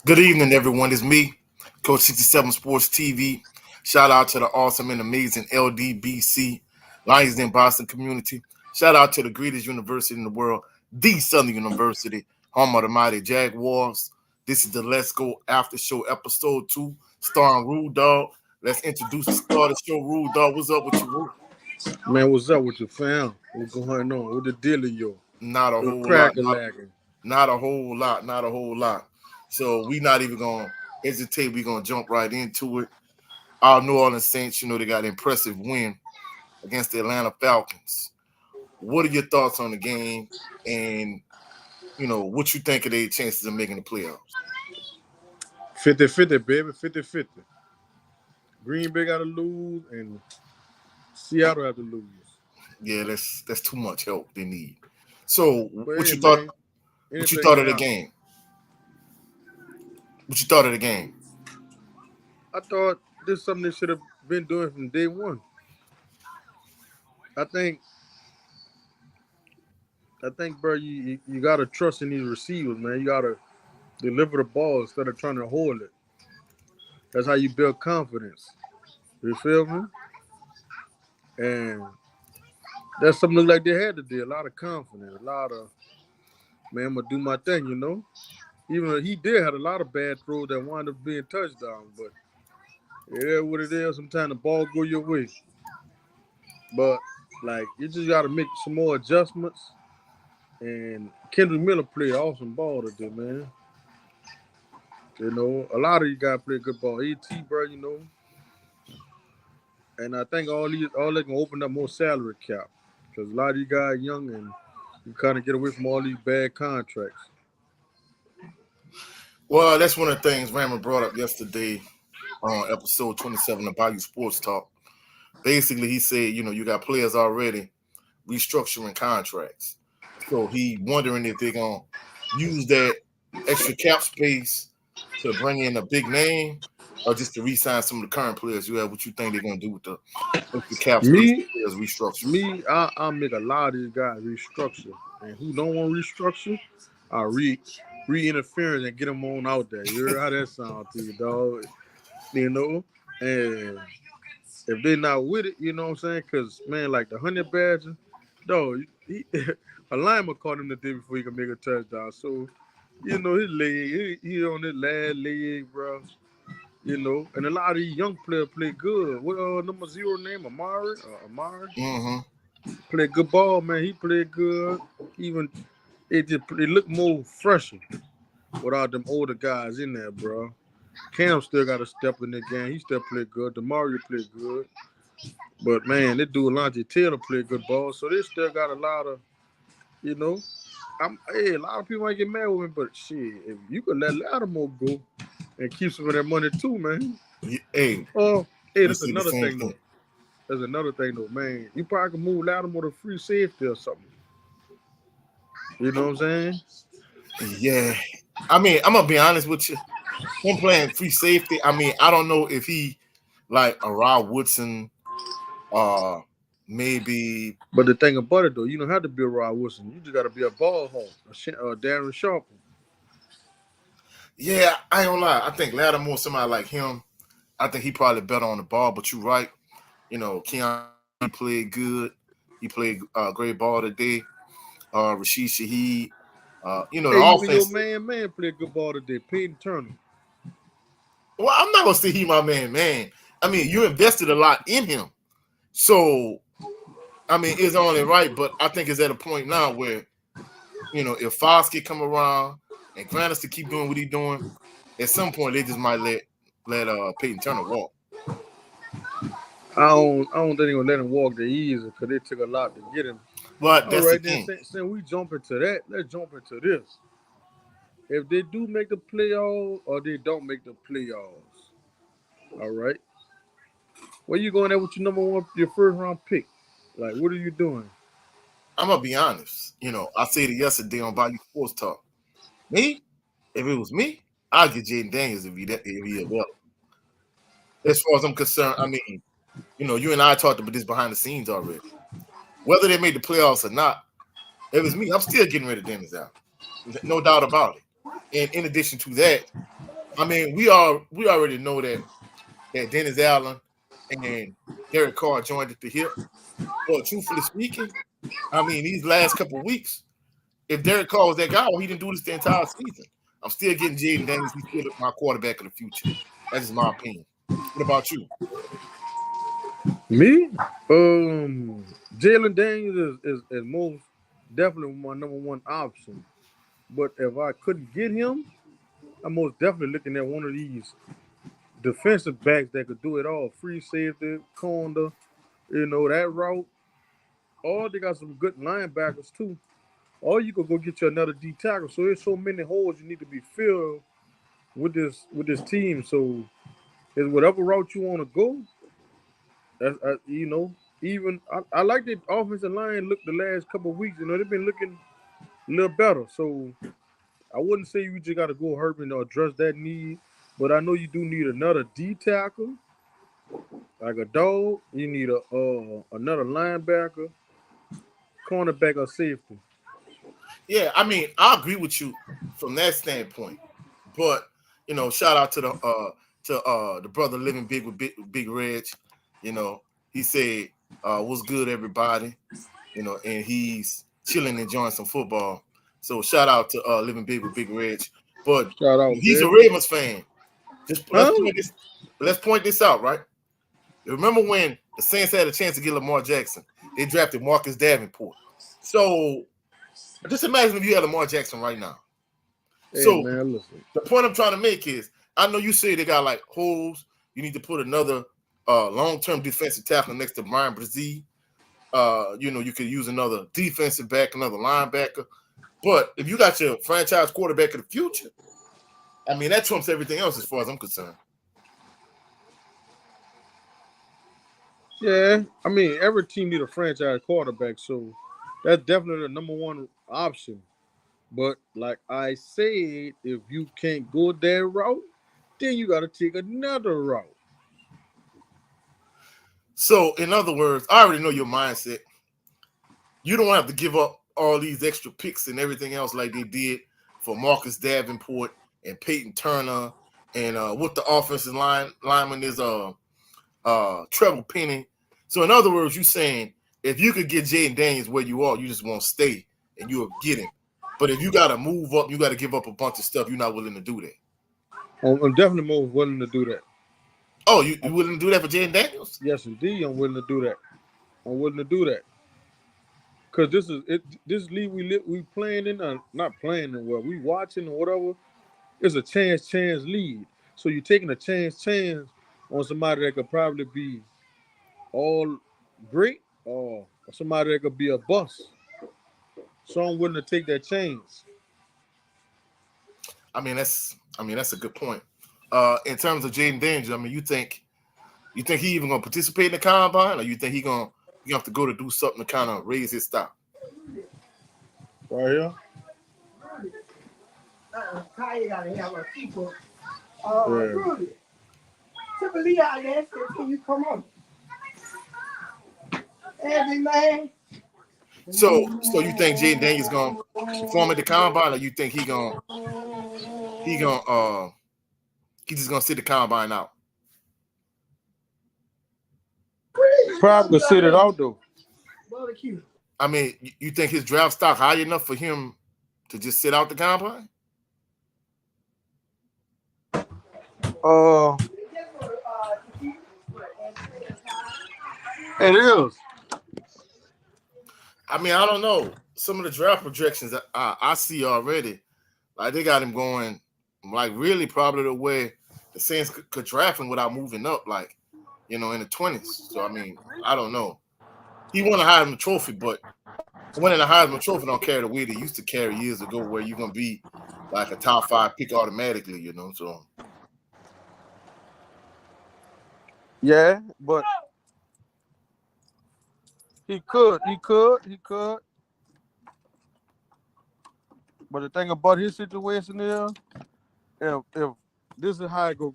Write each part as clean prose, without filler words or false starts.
Good evening, everyone. It's me, Coach 67 Sports TV. Shout out to the awesome and amazing LDBC, Lions Den Boston community. Shout out to the greatest university in the world, the Southern University, home of the mighty Jaguars. This is the Let's Go After Show episode 2, starring Rude Dawg. Let's introduce the star of the show, Rude Dawg. What's up with you, Rude? Man, what's up with your fam? What's going on? What the deal is yo? Not a The whole lot. cracker lagging. Not a whole lot. Not a whole lot. So we not even gonna hesitate. We're gonna jump right into it. Our New Orleans Saints, they got an impressive win against the Atlanta Falcons. What are your thoughts on the game, and what you think of their chances of making the playoffs? 50-50, baby. 50-50. Green Bay got to lose, and Seattle have to lose. Yeah, that's too much help they need. So But what hey, you thought? man, What you anything thought of the can happen. game? What you thought of the game? I thought this is something they should have been doing from day one. I think, bro, you got to trust in these receivers, man. You got to deliver the ball instead of trying to hold it. That's how you build confidence. You feel me? And that's something like they had to do. A lot of confidence, a lot of, man, I'm going to do my thing, Even though he did have a lot of bad throws that wound up being touchdowns, but it is what it is. Sometimes the ball go your way. But, you just got to make some more adjustments. And Kendrick Miller played awesome ball today, man. A lot of you guys play good ball. A.T., bro, And I think all they can open up more salary cap. Because a lot of you guys young and you kind of get away from all these bad contracts. Well, that's one of the things Raymond brought up yesterday on episode 27 of Bayou Sports Talk. Basically, he said, you got players already restructuring contracts. So he wondering if they're going to use that extra cap space to bring in a big name or just to re-sign some of the current players you have. What you think they're going to do with the extra cap space players restructure? I'll make a lot of these guys restructure. And who don't want to restructure, I'll re-interference and get them on out there. You heard how that sound to you, dog? And if they're not with it, you know what I'm saying? Because, man, like the Honey Badger, dog, a lineman caught him the day before he could make a touchdown. So, his leg, he on his last leg, bro. And a lot of these young players play good. What number 0 name? Amari? Mm-hmm. Played good ball, man. He played good. Even it looked more fresher without them older guys in there, bro. Cam still got to step in the game. He still played good. DeMario played good. But, man, this dude, Alontae Taylor, played good ball. So they still got a lot of, a lot of people might get mad with me, but shit, if you could let Lattimore go and keep some of that money too, man. Hey, that's another thing, though. There's another thing, though, man. You probably could move Lattimore to free safety or something. You know what I'm saying? Yeah. I mean, I'm going to be honest with you. Him playing free safety, I mean, I don't know if he like a Rod Woodson, maybe. But the thing about it, though, you don't have to be a Rod Woodson. You just got to be a ball hawk, Darren Sharp. Yeah, I ain't gonna lie. I think Lattimore, somebody like him, I think he probably better on the ball. But you're right. Keon played good. He played great ball today. Rashid Shaheed. The offense. Your man played good ball today. Peyton Turner. Well, I'm not gonna say he my man. I mean, you invested a lot in him. So, I mean, it's only right. But I think it's at a point now where, if Foskey come around and grant us to keep doing what he's doing, at some point they just might let Peyton Turner walk. I don't think they're gonna let him walk that easy because they took a lot to get him. But that's the thing. Since we jump into that, let's jump into this. If they do make the playoffs or they don't make the playoffs, all right, where you going at with your number one, your first round pick? Like, what are you doing? I'm gonna be honest. I said it yesterday on Bayou Sports Talk. Me, if it was me, I'd get Jaden Daniels if he available. As far as I'm concerned, I mean, you and I talked about this behind the scenes already. Whether they made the playoffs or not, if it's me, I'm still getting rid of Dennis out. No doubt about it. And in addition to that, I mean, we already know that Dennis Allen and Derek Carr joined at the hip. But truthfully speaking, I mean, these last couple of weeks, if Derek Carr was that guy, well, he didn't do this the entire season. I'm still getting Jaden Daniels. He's still my quarterback of the future. That's just my opinion. What about you? Me? Jalen Daniels is most definitely my number one option. But if I couldn't get him, I'm most definitely looking at one of these defensive backs that could do it all. Free safety, corner, that route. Or they got some good linebackers too. Or you could go get you another D tackle. So there's so many holes you need to be filled with this team. So it's whatever route you want to go. Even I like the offensive line look the last couple of weeks. They've been looking a little better. So I wouldn't say you just got to go hurting or address that need, but I know you do need another D tackle, like a Dawg. You need another linebacker, cornerback, or safety. Yeah, I mean, I agree with you from that standpoint. But shout out to the brother living big with Big Reg. He said, "What's good, everybody?" And he's chilling, enjoying some football. So shout out to living big with Big Reg. But Shout out, he's man. a Ravens fan. Huh? Let's point this out, right? Remember when the Saints had a chance to get Lamar Jackson? They drafted Marcus Davenport. So just imagine if you had Lamar Jackson right now. Hey, So man, listen. the point I'm trying to make is, I know you say they got like holes. You need to put another long-term defensive tackle next to Brian Brzee. You could use another defensive back, another linebacker. But if you got your franchise quarterback of the future, I mean, that trumps everything else as far as I'm concerned. Yeah, I mean, every team need a franchise quarterback, so that's definitely the number one option. But like I said, if you can't go that route, then you got to take another route. So, in other words, I already know your mindset. You don't have to give up all these extra picks and everything else like they did for Marcus Davenport and Peyton Turner, and what the offensive lineman is Trevor Penny. So, in other words, you're saying if you could get Jaden Daniels where you are, you just won't stay and you'll get him. But if you got to move up, you got to give up a bunch of stuff. You're not willing to do that. I'm definitely more willing to do that. Oh, you willing to do that for Jaden Daniels? Yes, indeed, I'm willing to do that. I'm willing to do that. Cause this league we playing in, not playing in, well, we watching or whatever. It's a chance lead. So you're taking a chance on somebody that could probably be all great or somebody that could be a bust. So I'm willing to take that chance. I mean, that's a good point. In terms of Jaden Daniels, I mean, you think he even gonna participate in the combine, or you think you have to go to do something to kind of raise his stock? Right here. You gotta have a people. Yeah. Rudy. Typically, I guess until you come on. Every man. So you think Jaden Daniels gonna perform at the combine, or you think he just gonna sit the combine out? Probably sit it out though. I mean, you think his draft stock high enough for him to just sit out the combine? It is. I mean, I don't know. Some of the draft projections I see already, like they got him going, like really probably the way the Saints could draft him without moving up, like in the 20s. So I mean, I don't know. He won a Heisman Trophy, but winning a Heisman Trophy don't carry the weight it used to carry years ago, where you're gonna be like a top 5 pick automatically, So Yeah, but he could. But the thing about his situation is, if this is how it go.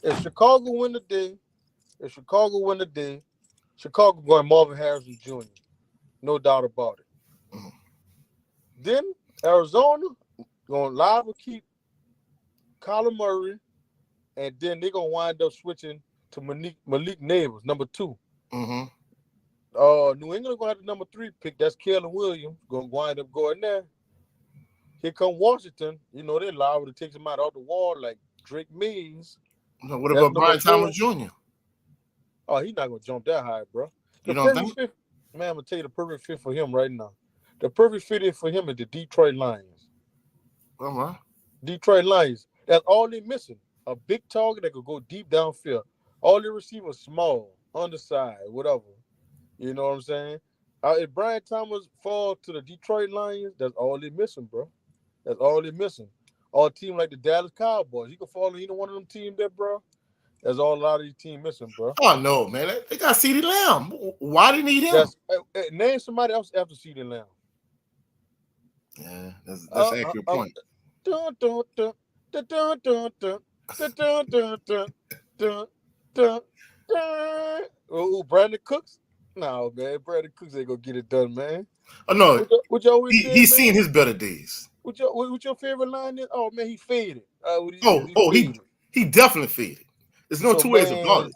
If Chicago win the day, Chicago going Marvin Harrison Jr. No doubt about it. Mhm. Then Arizona going live or keep Kyler Murray, and then they're gonna wind up switching to Malik Neighbors, number 2. Mm-hmm. New England gonna have the number 3 pick. That's Kellen Williams. Gonna wind up going there. Here come Washington. You know they're liable to take somebody off the wall like Drake Mays. No, what That's about number Brian 4. Thomas Jr.? Oh, he's not gonna jump that high, bro. You The don't perfect think? fit, man. I'm gonna tell you the perfect fit for him right now. The perfect fit for him is the Detroit Lions. All right. Detroit Lions. That's all they're missing. A big target that could go deep downfield. All the receivers small, undersized, whatever. You know what I'm saying? If Brian Thomas falls to the Detroit Lions, that's all they're missing, bro. That's all they're missing. Or a team like the Dallas Cowboys. He could fall in either one of them teams there, bro. That's all a lot of these teams missing, bro. Oh no, man. They got CeeDee Lamb. Why do they need him? That's name somebody else after CeeDee Lamb. Yeah, that's an accurate point. Dun, dun, dun, dun, dun, dun, dun, dun, dun, dun, dun, dun, dun, dun. Oh, Brandon Cooks? No, man. Brandon Cooks ain't gonna get it done, man. Oh no, What you always say, he's man? seen his better days. What your favorite line is? Oh man, he faded. He definitely faded. There's no two ways about it.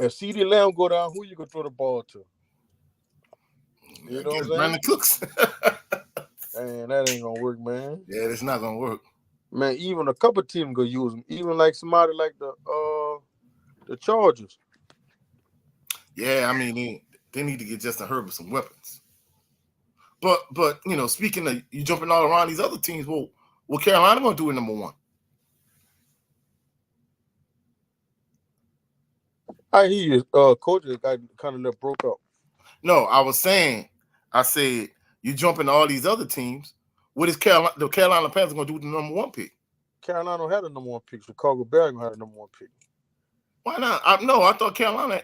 If CeeDee Lamb go down, who you gonna throw the ball to? You know what I'm saying? Brandon Cooks. Man, that ain't gonna work, man. Yeah, it's not gonna work. Man, even a couple teams gonna use him. Even like somebody like the Chargers. Yeah, I mean they need to get Justin Herbert some weapons. But you know, speaking of you jumping all around these other teams, well, what Carolina gonna do at number 1? I hear you. Coach got kind of broke up. No, I said you jumping all these other teams. What is the Carolina Panthers gonna do with the number 1 pick? Carolina don't have the number 1 pick. Chicago Bears gonna have the number 1 pick. Why not? I thought Carolina.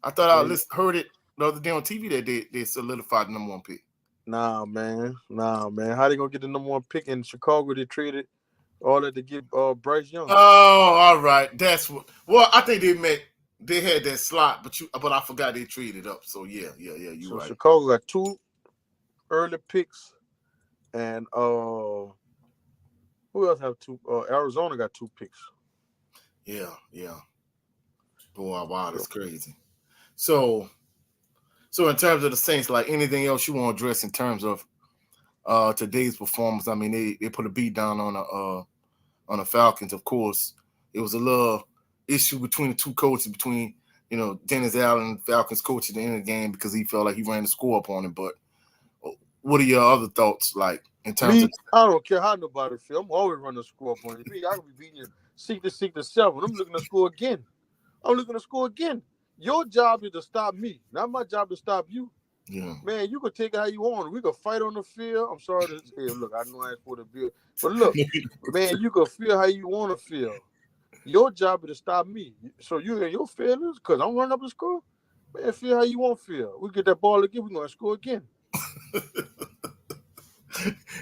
I thought I heard it the other day on TV that they solidified the number 1 pick. Nah, man. How they gonna get the number 1 pick in Chicago? They traded all that to get Bryce Young. Oh, all right. That's what. Well, I think they had that slot, but I forgot they traded up. So yeah. You're right. Chicago got 2 early picks, and who else have 2? Arizona got 2 picks. Yeah. Boy, wow, that's crazy. So in terms of the Saints, like anything else you want to address in terms of today's performance? I mean, they put a beat down on the Falcons. Of course, it was a little issue between the two coaches, between Dennis Allen, Falcons coach at the end of the game, because he felt like he ran the score up on him. But what are your other thoughts, like in terms of? I don't care how nobody feel. I'm always running the score up on you. I can be beating you 6-7. I'm looking to score again. Your job is to stop me, not my job to stop you. Yeah. Man, you can take it how you want. We can fight on the field. I'm sorry to say, look, I know I ain't supposed to be, but look, man, you can feel how you want to feel. Your job is to stop me. So you and your feelings, because I'm running up the score, man, feel how you want to feel. We get that ball again, we're going to score again.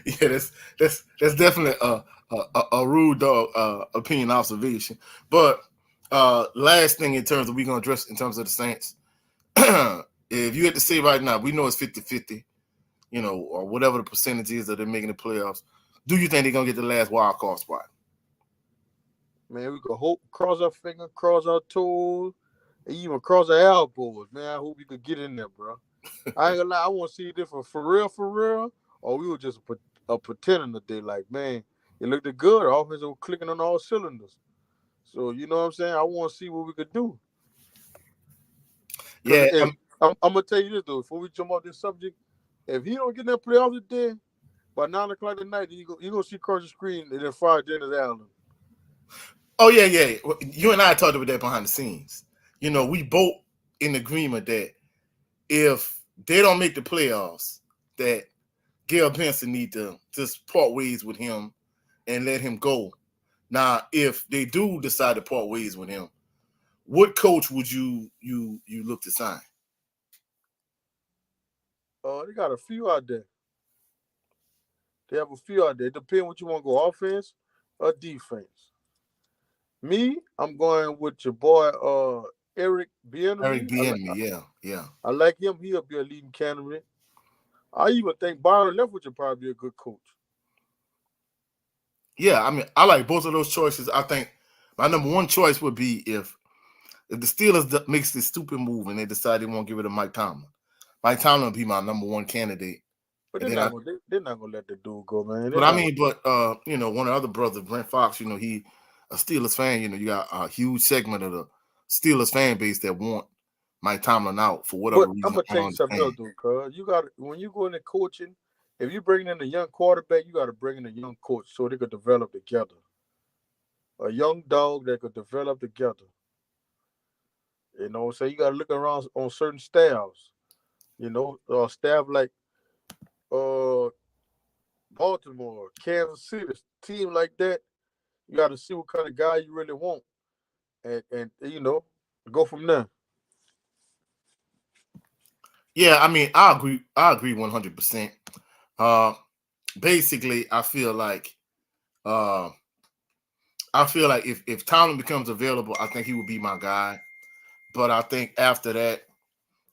Yeah, that's definitely a rude dog opinion observation. But last thing in terms of we're going to address in terms of the Saints, if you had to say right now, we know it's 50-50, or whatever the percentage is that they're making the playoffs. Do you think they're going to get the last wild card spot? Man, we could hope, cross our finger, cross our toes, and even cross our elbows. Man, I hope we could get in there, bro. I ain't gonna lie, I want to see it for real, or we were just pretending today. Like, man, it looked good. Our offense was clicking on all cylinders. So, you know what I'm saying? I want to see what we could do. Yeah. I'm going to tell you this, though, before we jump off this subject. If he don't get in that playoff today, by 9 o'clock at night, you're going to see across the screen and then fire Dennis Allen. Oh, yeah. You and I talked about that behind the scenes. We both in agreement that if they don't make the playoffs, that Gail Benson need to just part ways with him and let him go. Now, if they do decide to part ways with him, what coach would you look to sign? They got a few out there. They have a few out there. Depending what you want to go, offense or defense. Me, I'm going with your boy Eric Bieniemy. Eric Bieniemy, yeah. I like him. He'll be a leading candidate. I even think Byron Leftwich would probably be a good coach. Yeah, I mean, I like both of those choices. I think my number one choice would be if the Steelers makes this stupid move and they decide they won't give it to Mike Tomlin. Mike Tomlin would be my number one candidate. But And then I, they're not gonna let the dude go, man. but I mean, but you know, one of the other brothers, Brent Fox, you know, he a Steelers fan. You know, you got a huge segment of the Steelers fan base that want Mike Tomlin out for whatever But I'm reason. gonna I tell don't you something else, understand. dude. Cause you got when you go into coaching, if you bring in a young quarterback, you got to bring in a young coach so they could develop together. A young dog that could develop together. You know, so you got to look around on certain staffs. You know, staff like uh Baltimore, Kansas City, team like that. You got to see what kind of guy you really want, and you know, go from there. Yeah, I mean, I agree. I agree 100%. Uh, basically, uh, I feel like if Tomlin becomes available, I think he would be my guy. But I think after that,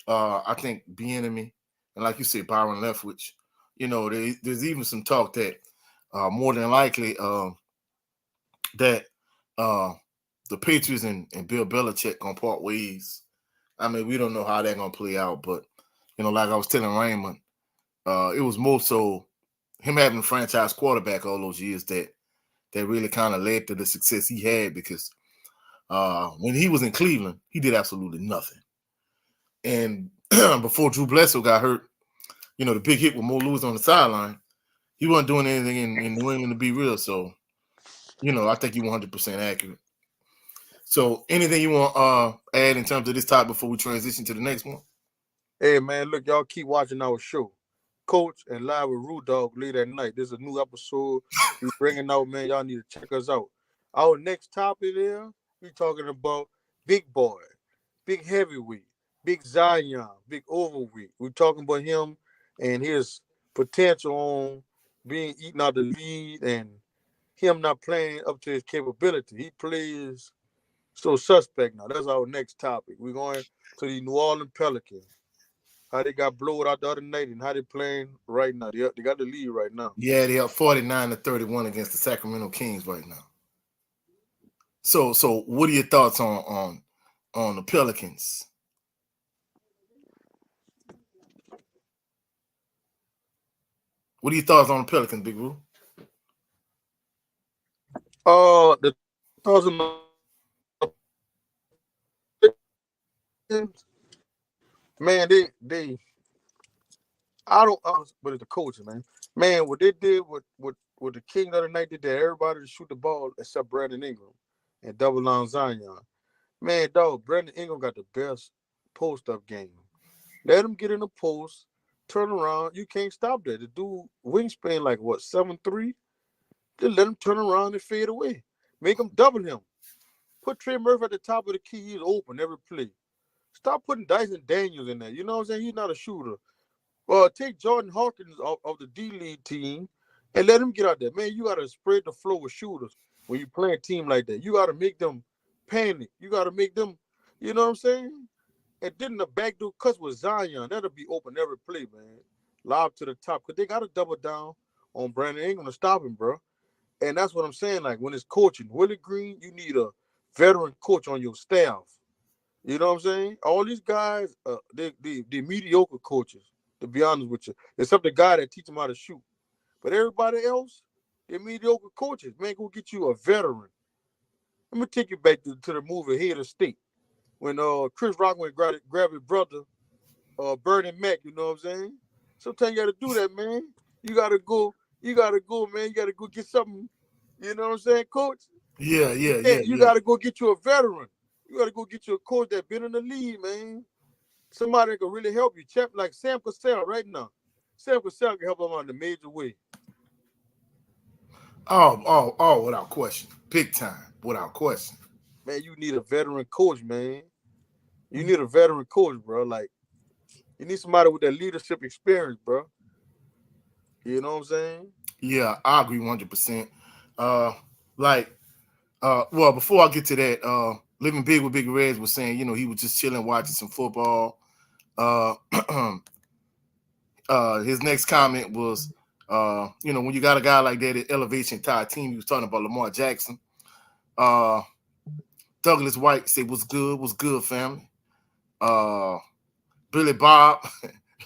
I think Bieniemy and like you said, Byron Leftwich. You know, there's even some talk that more than likely that uh, the Patriots and Bill Belichick gonna part ways. I mean, we don't know how that's gonna play out, but you know, like I was telling Raymond, it was more so him having a franchise quarterback all those years that really kind of led to the success he had because when he was in Cleveland, he did absolutely nothing. And before Drew Bledsoe got hurt, you know, the big hit with Mo Lewis on the sideline, he wasn't doing anything in New England to be real. So, you know, I think you're 100% accurate. So, anything you want add in terms of this topic before we transition to the next one? Hey man, look, y'all keep watching our show, Coach and Live with Rude Dog late at night. This is a new episode we bringing out, man. Y'all need to check us out. Our next topic there, we talking about big boy, big heavyweight, big Zion, big overweight. We talking about him and his potential on being eaten out the lead and him not playing up to his capability. He plays so suspect now. That's our next topic. We're going to the New Orleans Pelicans. How they got blowed out the other night and how they playing right now. They got the lead right now. Yeah, they're up 49-31 against the Sacramento Kings right now. So what are your thoughts on the Pelicans? What are your thoughts on the Pelicans, Big Roo? The 2000 man, they I don't but it's the coaching, man. Man, what they did with the King the other night, they did everybody to shoot the ball except Brandon Ingram and double on Zion. Man, dog, Brandon Ingram got the best post up game. Let him get in the post, turn around. You can't stop that. The dude wingspan like what 7'3". Just let him turn around and fade away. Make him double him. Put Trey Murphy at the top of the key. He's open every play. Stop putting Dyson Daniels in there. You know what I'm saying? He's not a shooter. Take Jordan Hawkins of the D League team and let him get out there. Man, you got to spread the flow with shooters when you play a team like that. You got to make them panic. You got to make them, you know what I'm saying? And then the backdoor cuts with Zion. That'll be open every play, man. Lob to the top. Because they got to double down on Brandon Ingram to stop him, bro. And that's what I'm saying. Like, when it's coaching, Willie Green, you need a veteran coach on your staff. You know what I'm saying? All these guys, they mediocre coaches, to be honest with you. Except the guy that teach them how to shoot. But everybody else, they're mediocre coaches. Man, go get you a veteran. Let me take you back to the movie Head of State. When Chris Rock went grab his brother, Bernie Mac, you know what I'm saying? Sometimes you got to do that, man. You got to go, man. You got to go get something, you know what I'm saying, coach? Yeah. You got to go get you a veteran. You got to go get you a coach that's been in the league, man. Somebody that can really help you. Champ like Sam Cassell right now. Sam Cassell can help him out in a major way. Oh, without question. Big time, without question. Man, you need a veteran coach, man. You need a veteran coach, bro. Like, you need somebody with that leadership experience, bro. You know what I'm saying? Yeah, I agree 100%. Like, well, before I get to that, Living Big with Big Reds was saying, you know, he was just chilling, watching some football. Uh, his next comment was, When you got a guy like that, it elevates your entire team. He was talking about Lamar Jackson. Douglas White said, what's good, family? Billy Bob,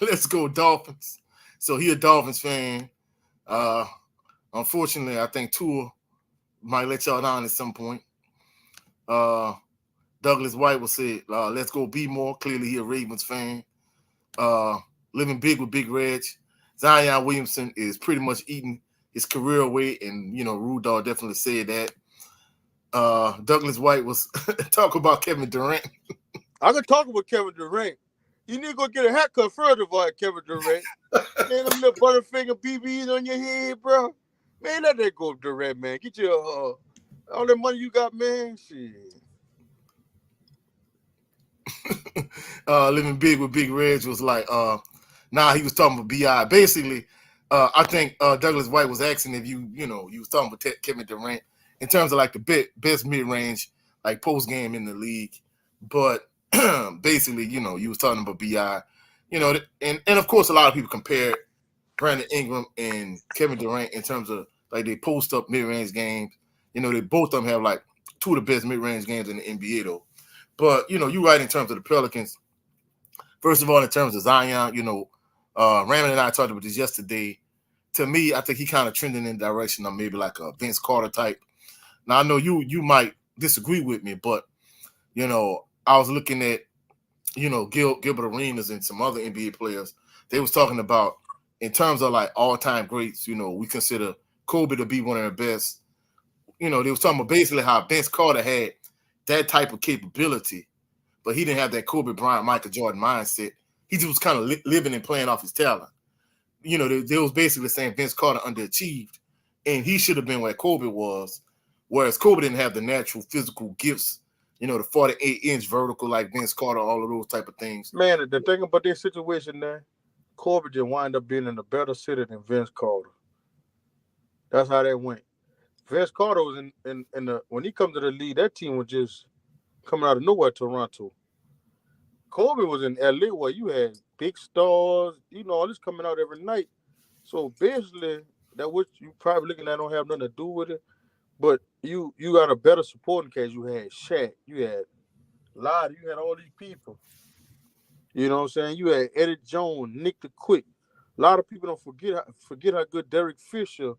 let's go Dolphins. So he a Dolphins fan. Unfortunately, I think Tua might let y'all down at some point. Douglas White will say, let's go be more. Clearly, he a Ravens fan. Living big with Big Reg. Zion Williamson is pretty much eating his career away, and Rudolph definitely said that. Douglas White was talk about Kevin Durant. I can talk about Kevin Durant. You need to go get a haircut first of all, Kevin Durant. Man, them little Butterfinger BBs on your head, bro. Man, let that go, Durant, man. Get your all that money you got, man. Shit. Living big with Big Reg was like, he was talking about BI. Basically, I think Douglas White was asking if you was talking about Kevin Durant in terms of like the best mid-range, like post game in the league. But basically, you was talking about BI, and of course, a lot of people compare Brandon Ingram and Kevin Durant in terms of like they post up mid-range games. They both of them have like two of the best mid-range games in the NBA though. But you're right in terms of the Pelicans. First of all, in terms of Zion, Raymond and I talked about this yesterday. To me, I think he kind of trending in the direction of maybe like a Vince Carter type. Now I know you might disagree with me, but I was looking at Gilbert Arenas and some other NBA players. They was talking about in terms of like all-time greats. We consider Kobe to be one of the best. They was talking about basically how Vince Carter had that type of capability, but he didn't have that Kobe Bryant, Michael Jordan mindset. He just was kind of living and playing off his talent. They was basically saying Vince Carter underachieved, and he should have been where Kobe was, whereas Kobe didn't have the natural physical gifts, the 48-inch vertical like Vince Carter, all of those type of things. Man, the thing about this situation there, Kobe just wind up being in a better city than Vince Carter. That's how that went. Vince Carter was in the when he come to the league, that team was just coming out of nowhere, Toronto. Kobe was in LA where you had big stars, all this coming out every night. So basically, that what you probably looking at don't have nothing to do with it. But you got a better supporting cast. You had Shaq, you had Lottie, you had all these people. You know what I'm saying? You had Eddie Jones, Nick the Quick. A lot of people don't forget how good Derek Fisher,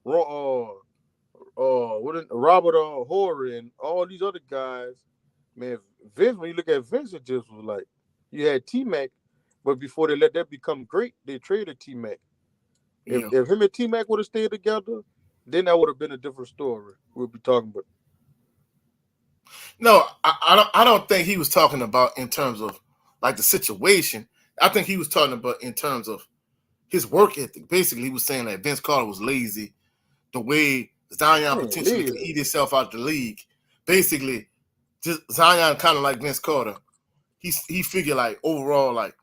Robert Horry, and all these other guys. Man, Vince, when you look at Vince, it just was like you had T-Mac, but before they let that become great, they traded T-Mac. If him and T-Mac would have stayed together, then that would have been a different story we'll be talking about. No, I don't think he was talking about in terms of like the situation. I think he was talking about in terms of his work ethic. Basically, he was saying that Vince Carter was lazy, the way Zion potentially could eat himself out of the league. Basically, just Zion kind of like Vince Carter. He figured like overall like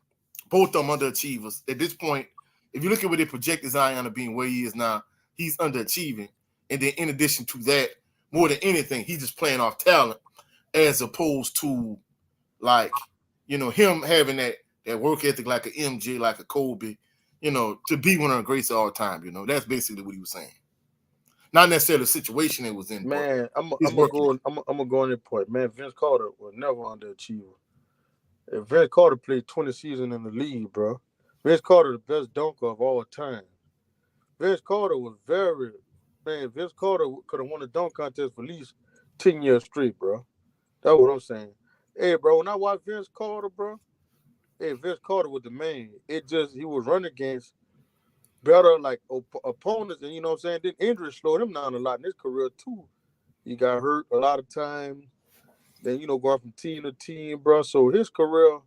both of them underachievers. At this point, if you look at where they projected Zion to being where he is now, he's underachieving. And then in addition to that, more than anything, he's just playing off talent as opposed to like, him having that work ethic like an MJ, like a Kobe, to be one of the greats of all time. That's basically what he was saying. Not necessarily the situation it was in. Man, I'm gonna go on that point. Man, Vince Carter was never underachiever. If Vince Carter played 20 seasons in the league, bro, Vince Carter the best dunker of all time. Vince Carter was Vince Carter could have won the dunk contest for at least 10 years straight, bro. That's what I'm saying. Hey, bro, when I watch Vince Carter, bro, Vince Carter was the man. He was running against better like opponents, and you know what I'm saying. Then injuries slowed him down a lot in his career too. He got hurt a lot of times. Then going from team to team, bro. So his career,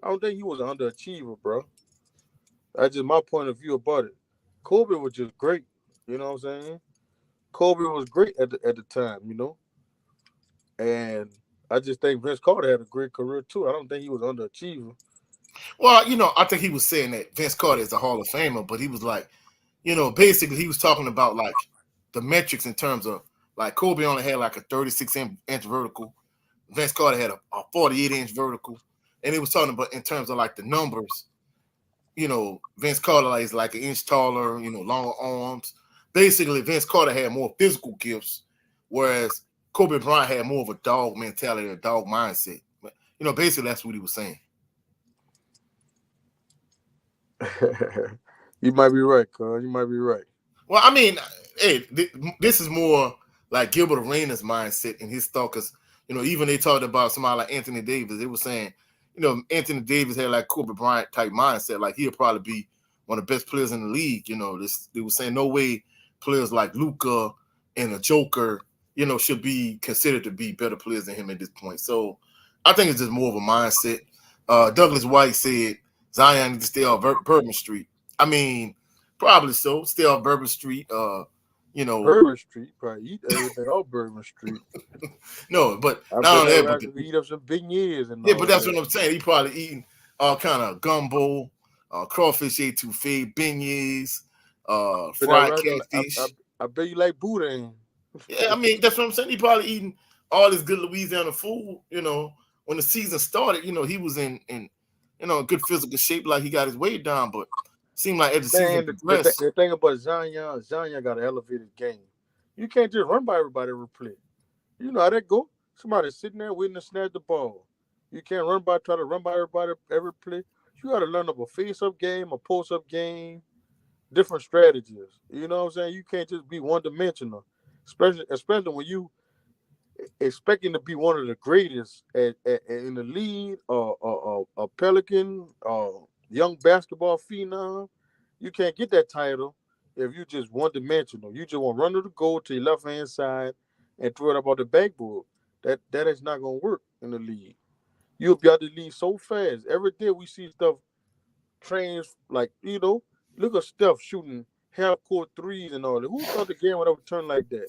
I don't think he was an underachiever, bro. That's just my point of view about it. Kobe was just great. You know what I'm saying? Kobe was great at the time, and I just think Vince Carter had a great career too. I don't think he was an underachiever. Well, I think he was saying that Vince Carter is a Hall of Famer, but he was like, basically he was talking about like the metrics in terms of like Kobe only had like a 36-inch vertical. Vince Carter had a 48-inch vertical. And he was talking about in terms of like the numbers, Vince Carter is like an inch taller, longer arms. Basically, Vince Carter had more physical gifts, whereas Kobe Bryant had more of a dog mentality, a dog mindset. But, basically that's what he was saying. You might be right, cuz. You might be right. Well, I mean, hey, this is more like Gilbert Arenas' mindset and his thought, because even they talked about somebody like Anthony Davis. They were saying, Anthony Davis had like Kobe Bryant type mindset, like he'll probably be one of the best players in the league. They were saying no way players like Luka and a Joker, should be considered to be better players than him at this point. So I think it's just more of a mindset. Douglas White said Zion needs to stay off Bourbon Street. I mean, probably so. Stay off Bourbon Street. Bourbon Street, probably eat everything off Bourbon Street. No, but I not only bet that, I but could eat up some beignets and yeah, all but that's that. what I'm saying. He probably eating all kind of gumbo, crawfish etouffee, beignets, But fried catfish. I bet you like boudin. Yeah, I mean, that's what I'm saying. He probably eating all this good Louisiana food. When the season started, he was in good physical shape, like he got his weight down. But seemed like as the season progressed, the thing about Zion got an elevated game. You can't just run by everybody every play. You know how that go. Somebody's sitting there waiting to snatch the ball. You can't try to run by everybody every play. You got to learn up a face-up game, a post-up game, different strategies. You know what I'm saying? You can't just be one-dimensional, especially when you expecting to be one of the greatest in the league, a Pelican, young basketball phenom. You can't get that title if you just one-dimensional. You just want to run to the goal to your left-hand side and throw it up on the backboard. That is not going to work in the league. You'll be out the league so fast. Every day we see stuff trains like, look at Steph shooting half-court threes and all that. Who thought the game would ever turn like that?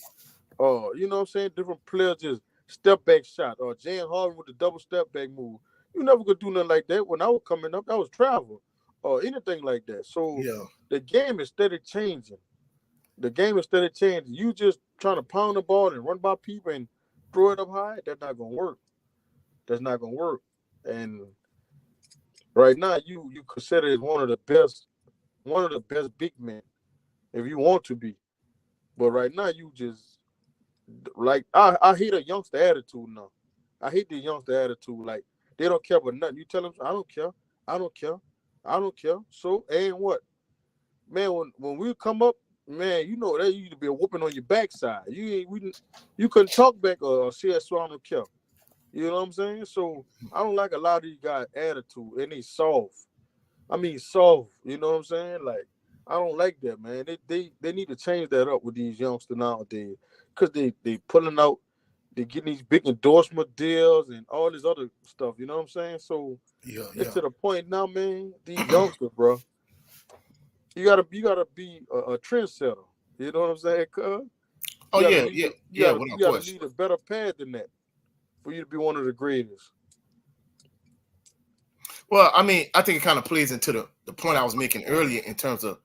You know what I'm saying? Different players just step back shot. Or Jan Harden with the double step back move. You never could do nothing like that. When I was coming up, that was travel or anything like that. So yeah. The game is steady changing. You just trying to pound the ball and run by people and throw it up high, that's not gonna work. And right now you consider it one of the best big men, if you want to be. But right now you just like I hate a youngster attitude now. I hate the youngster attitude. Like they don't care about nothing. You tell them I don't care. So and what? Man, when we come up, man, there used to be a whooping on your backside. You couldn't talk back or say so I don't care. You know what I'm saying? So I don't like a lot of these guys' attitude and they soft. You know what I'm saying? Like I don't like that, man. They need to change that up with these youngsters nowadays. Cause they pulling out, they getting these big endorsement deals and all this other stuff. You know what I'm saying? So it's to the point now, man. These youngsters, bro. You gotta be a trendsetter. You know what I'm saying, cuz? You gotta lead a better path than that for you to be one of the greatest. Well, I mean, I think it kind of plays into the point I was making earlier in terms of,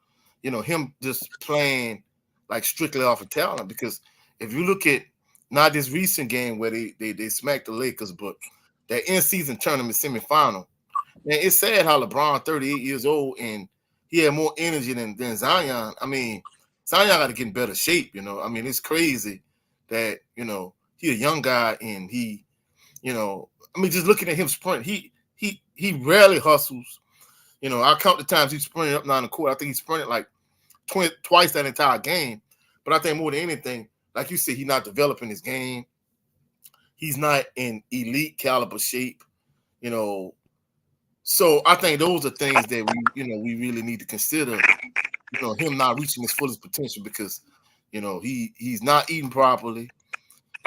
him just playing like strictly off of talent. Because if you look at not this recent game where they smacked the Lakers, but that in-season tournament semifinal, man, it's sad how LeBron, 38 years old, and he had more energy than Zion. I mean, Zion got to get in better shape, I mean, it's crazy that, he a young guy and he, just looking at him sprint, he rarely hustles. I count the times he sprinted up and down the court. I think he sprinted like twice that entire game. But I think more than anything, like you said, he's not developing his game. He's not in elite caliber shape, So I think those are things that we really need to consider. Him not reaching his fullest potential because, he's not eating properly.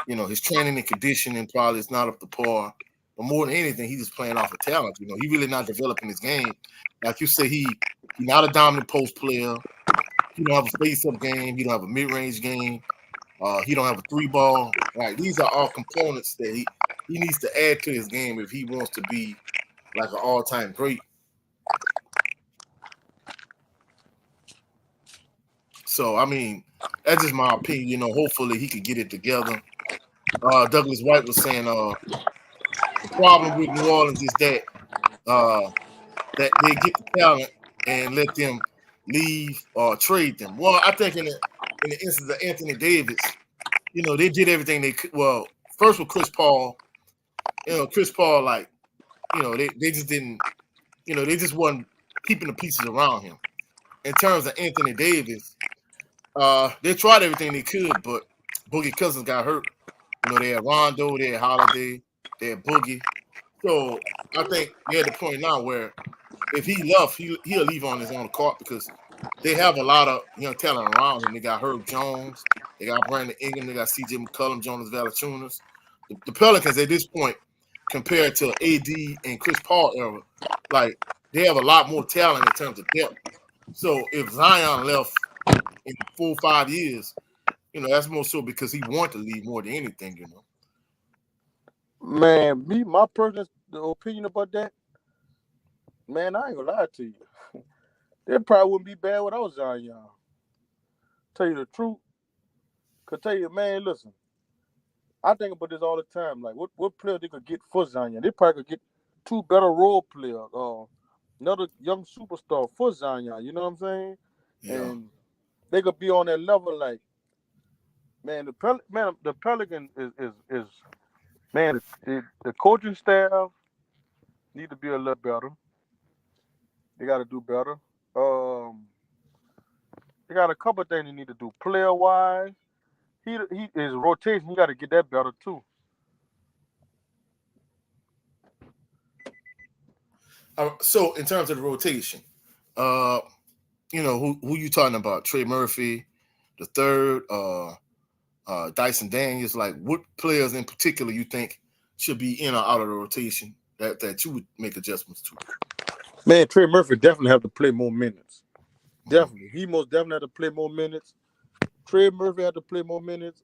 His training and conditioning probably is not up to par. But more than anything, he's just playing off of talent. He really not developing his game. Like you say, he's not a dominant post player. He don't have a face-up game. He don't have a mid-range game. He don't have a three ball. Right? These are all components that he needs to add to his game if he wants to be like an all-time great. So, I mean, that's just my opinion. Hopefully he could get it together. Douglas White was saying the problem with New Orleans is that they get the talent and let them leave or trade them. Well, I think in the instance of Anthony Davis, they did everything they could. Well, first with Chris Paul, Chris Paul, like, they just didn't, they just wasn't keeping the pieces around him. In terms of Anthony Davis, they tried everything they could, but Boogie Cousins got hurt. They had Rondo, they had Holiday, they had Boogie. So I think they're at the point now where if he left, he'll leave on his own court because they have a lot of young talent around him. They got Herb Jones, they got Brandon Ingram, they got CJ McCollum, Jonas Valanciunas. The Pelicans at this point, compared to AD and Chris Paul era, like they have a lot more talent in terms of depth. So if Zion left in 4 or 5 years, that's more so because he wanted to leave more than anything. Man, my personal opinion about that, man, I ain't gonna lie to you. It probably wouldn't be bad without Zion. Tell you the truth. Could tell you, man, listen. I think about this all the time. Like, what player they could get for Zion? They probably could get 2 better role players, another young superstar for Zion. You know what I'm saying? Yeah. And they could be on that level. Like, man, the Pelican is man, the coaching staff need to be a little better. They got to do better. They got a couple of things they need to do player wise. His rotation. He got to get that better too. So in terms of the rotation, who you talking about? Trey Murphy, the third, Dyson Daniels. Like, what players in particular you think should be in or out of the rotation that you would make adjustments to? Man, Trey Murphy definitely have to play more minutes. Definitely, he most definitely have to play more minutes. Trey Murphy had to play more minutes.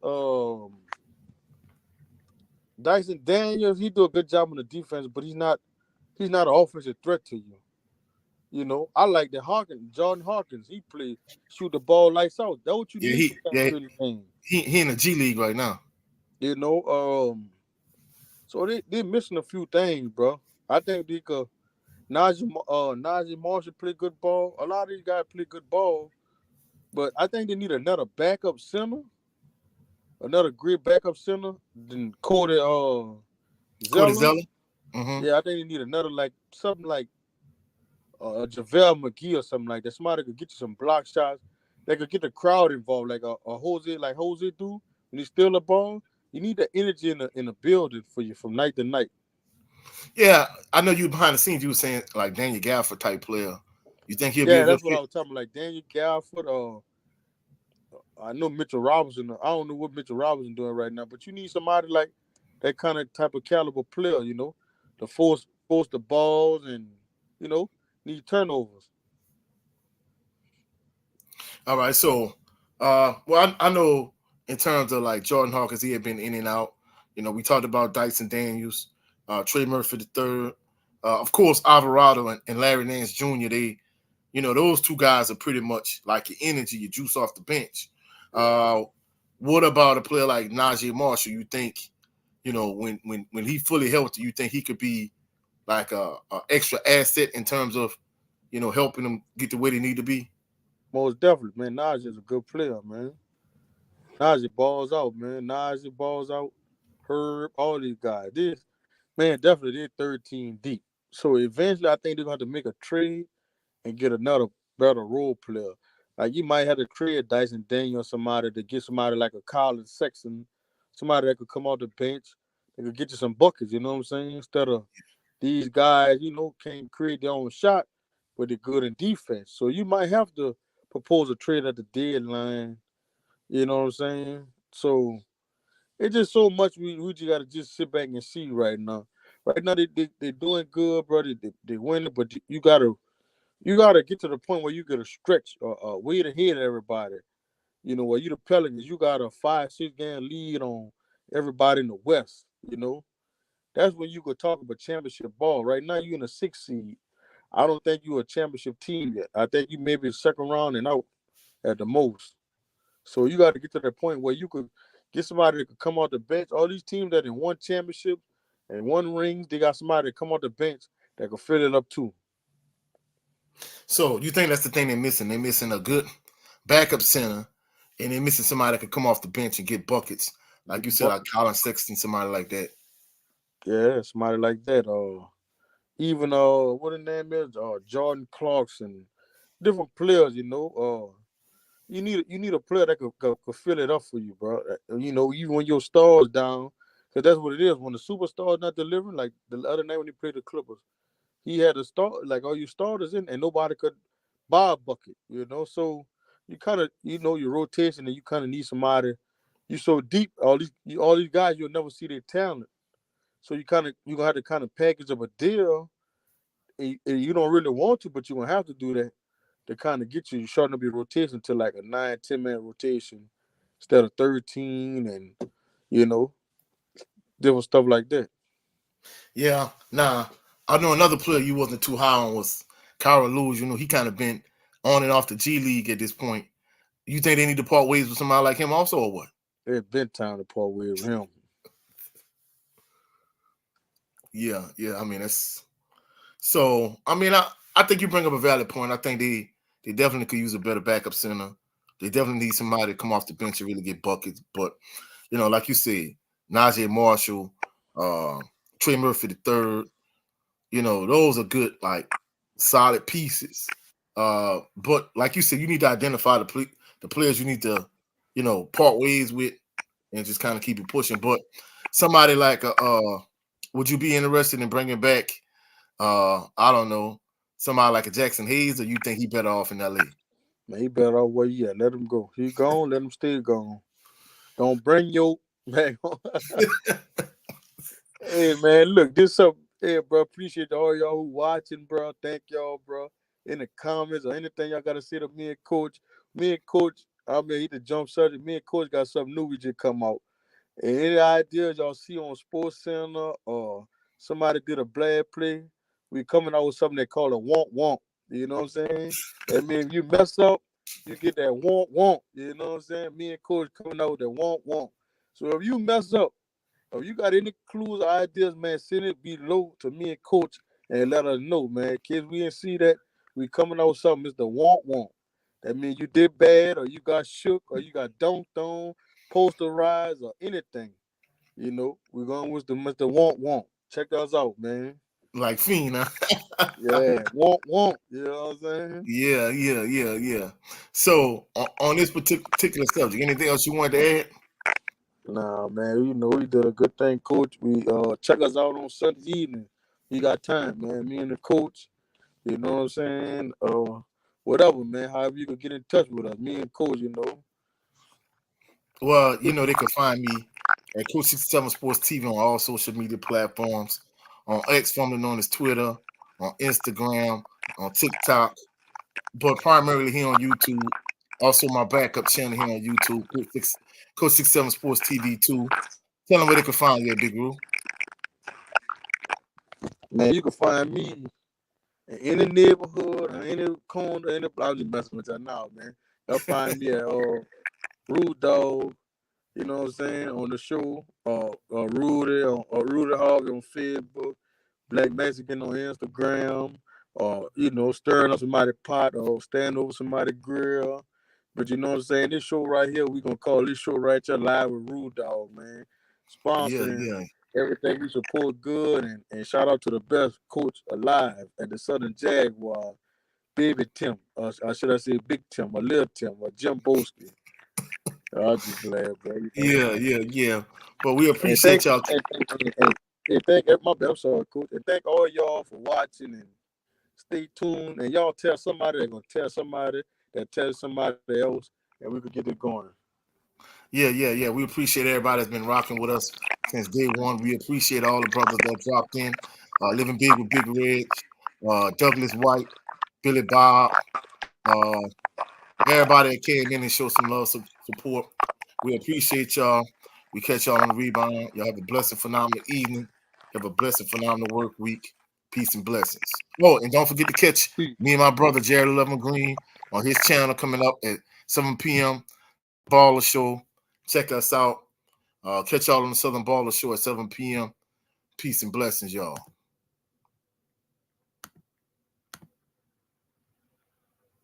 Dyson Daniels, he do a good job on the defense, but he's not an offensive threat to you. I like that Jordan Hawkins. He shoot the ball lights out. That's what you need for that really game. He in the G League right now. So they missing a few things, bro. I think they could. Najee Marshall play good ball. A lot of these guys play good ball, but I think they need another backup center, another great backup center than Cody Zeller. Yeah, I think they need another something like JaVale McGee or something like that. Somebody could get you some block shots. They could get the crowd involved, like a Jose do when he steal the ball. You need the energy in the building for you from night to night. Yeah, I know you behind the scenes. You were saying like Daniel Gafford type player. You think he'll be a good that's what fit? I was talking about. Like Daniel Gafford. I know Mitchell Robinson. I don't know what Mitchell Robinson doing right now, but you need somebody like that kind of type of caliber player. To force the balls and need turnovers. All right, so well, I know in terms of like Jordan Hawkins, he had been in and out. We talked about Dyson Daniels, Trey Murphy the third, of course Alvarado and Larry Nance Jr. They, those two guys are pretty much like your energy, your juice off the bench. What about a player like Najee Marshall? You think, when he fully healthy, you think he could be like a extra asset in terms of, helping them get to where they need to be? Most definitely, man. Najee is a good player, man. Najee balls out, man. Najee balls out. Herb, all these guys. Definitely they're 13 deep. So eventually, I think they're going to have to make a trade and get another better role player. Like you might have to trade Dyson Daniel or somebody to get somebody like a Colin Sexton, somebody that could come off the bench. They could get you some buckets, you know what I'm saying? Instead of these guys, can't create their own shot, but they're good in defense. So you might have to propose a trade at the deadline. You know what I'm saying? So it's just so much we just got to just sit back and see right now. Right now they doing good, bro. They winning, but you gotta get to the point where you get a stretch way ahead of everybody. Where you the Pelicans, you got a 5-6 game lead on everybody in the West. That's when you could talk about championship ball. Right now you in a 6 seed. I don't think you a championship team yet. I think you maybe a second round and out at the most. So you got to get to that point where you could get somebody that could come off the bench. All these teams that in one championship and one ring, they got somebody that come off the bench that could fill it up too. So you think that's the thing they're missing? They're missing a good backup center, and they're missing somebody that could come off the bench and get buckets, like you said, like Colin Sexton, somebody like that. Yeah, somebody like that. Even what the name is, Jordan Clarkson, different players. You need a player that could fill it up for you, bro. Even when your star's down, because that's what it is. When the superstar's not delivering, like the other night when he played the Clippers, he had a start like all you starters in, and nobody could buy a bucket. So you kind of your rotation, and you kind of need somebody. You so deep, all these guys, you'll never see their talent. So you gonna have to kind of package up a deal, and you don't really want to, but you're gonna have to do that to kind of get you shorten up your rotation to like a 9-10 man rotation instead of 13, and you know different stuff like that. Yeah, nah. I know another player you wasn't too high on was Kyra Lewis. He kind of been on and off the G League at this point. You think they need to part ways with somebody like him also, or what? It's been time to part with him. Yeah. I mean, that's so. I mean, I think you bring up a valid point. I think they definitely could use a better backup center. They definitely need somebody to come off the bench and really get buckets. But like you said, Najee Marshall, uh, Trey Murphy the third. Those are good, like solid pieces. But like you said, you need to identify the players you need to, part ways with and just kind of keep it pushing. But somebody like would you be interested in bringing back I don't know, somebody like a Jackson Hayes, or you think he better off in LA? Man, he better off where he at. Let him go. He gone. Let him stay gone. Don't bring your back on. Hey man, look, this up. Hey, bro, appreciate all y'all who watching, bro. Thank y'all, bro. In the comments or anything y'all gotta say to me and Coach. I mean, he the jump subject. Me and Coach got something new we just come out. And any ideas y'all see on Sports Center or somebody did a blad play, we coming out with something they call a want want. You know what I'm saying? That means if you mess up, you get that want want. You know what I'm saying? Me and Coach coming out with that want want. So if you mess up, if you got any clues or ideas, man, send it below to me and Coach and let us know, man. Kids, we didn't see that. We coming out with something. It's the want want. That means you did bad or you got shook or you got dunked on, posterized or anything. We're going with the Mr. Want Want. Check us out, man. Like Fiend, huh? Yeah, want. You know what I'm saying? Yeah. So on this particular subject, anything else you wanted to add? Nah, man. We did a good thing, Coach. We check us out on Sunday evening. You got time, man. Me and the coach. You know what I'm saying? Whatever, man. However you can get in touch with us. Me and Coach. Well, they can find me at Coach 67 Sports TV on all social media platforms, on X, formerly known as Twitter, on Instagram, on TikTok, but primarily here on YouTube. Also, my backup channel here on YouTube, Coach 67 Sports TV 2. Tell them where they can find you at Big Roo. Man, you can find me in any neighborhood or any corner, any block. I'm just messing with y'all now, man. Y'all find me at Rude Dawg. You know what I'm saying? On the show, Rudy or Rudy Hog on Facebook, Black Mexican on Instagram, or stirring up somebody's pot or stand over somebody's grill. But you know what I'm saying? This show right here, we gonna call this show right here live with Rude Dawg, man. Sponsoring Yeah. everything we support good, and shout out to the best coach alive at the Southern Jaguar, Baby Tim, or should I say Big Tim, or Little Tim, or Jim Boski. I'm just glad, bro. Yeah. But we And appreciate y'all. thank my bad. I'm sorry, coach. And thank all y'all for watching and stay tuned. And y'all tell somebody they're gonna tell somebody that tells somebody else, and we could get it going. Yeah. We appreciate everybody that's been rocking with us since day one. We appreciate all the brothers that dropped in. Living Big with Big Reg, Douglas White, Billy Bob, uh, everybody that came in and showed some love, support. We appreciate y'all. We catch y'all on the rebound. Y'all have a blessed, phenomenal evening. Have a blessed, phenomenal work week. Peace and blessings. Oh, and don't forget to catch me and my brother Jared 11 Green on his channel coming up at 7 p.m. Baller Show. Check us out. Catch y'all on the Southern Baller Show at 7 p.m. Peace and blessings, y'all.